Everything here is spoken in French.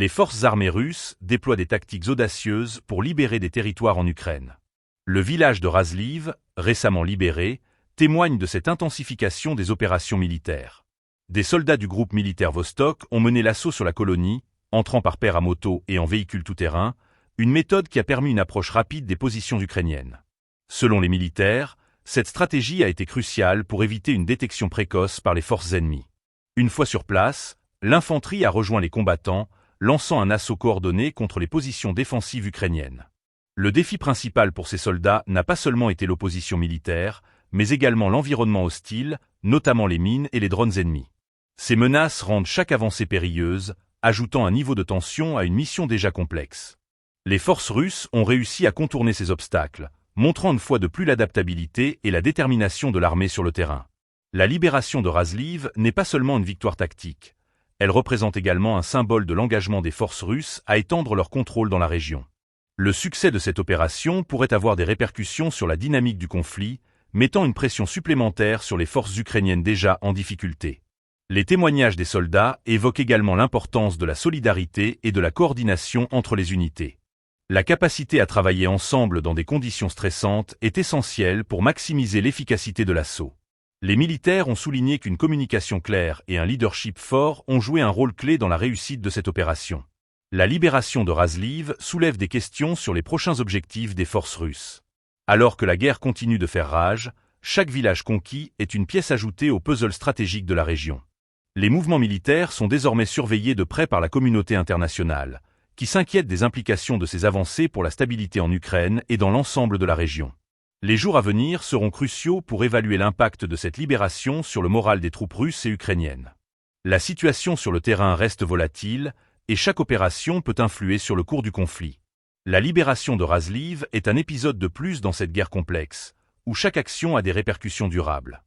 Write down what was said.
Les forces armées russes déploient des tactiques audacieuses pour libérer des territoires en Ukraine. Le village de Razliv, récemment libéré, témoigne de cette intensification des opérations militaires. Des soldats du groupe militaire Vostok ont mené l'assaut sur la colonie, entrant par paire à moto et en véhicule tout-terrain, une méthode qui a permis une approche rapide des positions ukrainiennes. Selon les militaires, cette stratégie a été cruciale pour éviter une détection précoce par les forces ennemies. Une fois sur place, l'infanterie a rejoint les combattants, lançant un assaut coordonné contre les positions défensives ukrainiennes. Le défi principal pour ces soldats n'a pas seulement été l'opposition militaire, mais également l'environnement hostile, notamment les mines et les drones ennemis. Ces menaces rendent chaque avancée périlleuse, ajoutant un niveau de tension à une mission déjà complexe. Les forces russes ont réussi à contourner ces obstacles, montrant une fois de plus l'adaptabilité et la détermination de l'armée sur le terrain. La libération de Razliv n'est pas seulement une victoire tactique. Elle représente également un symbole de l'engagement des forces russes à étendre leur contrôle dans la région. Le succès de cette opération pourrait avoir des répercussions sur la dynamique du conflit, mettant une pression supplémentaire sur les forces ukrainiennes déjà en difficulté. Les témoignages des soldats évoquent également l'importance de la solidarité et de la coordination entre les unités. La capacité à travailler ensemble dans des conditions stressantes est essentielle pour maximiser l'efficacité de l'assaut. Les militaires ont souligné qu'une communication claire et un leadership fort ont joué un rôle clé dans la réussite de cette opération. La libération de Razliv soulève des questions sur les prochains objectifs des forces russes. Alors que la guerre continue de faire rage, chaque village conquis est une pièce ajoutée au puzzle stratégique de la région. Les mouvements militaires sont désormais surveillés de près par la communauté internationale, qui s'inquiète des implications de ces avancées pour la stabilité en Ukraine et dans l'ensemble de la région. Les jours à venir seront cruciaux pour évaluer l'impact de cette libération sur le moral des troupes russes et ukrainiennes. La situation sur le terrain reste volatile, et chaque opération peut influer sur le cours du conflit. La libération de Razliv est un épisode de plus dans cette guerre complexe, où chaque action a des répercussions durables.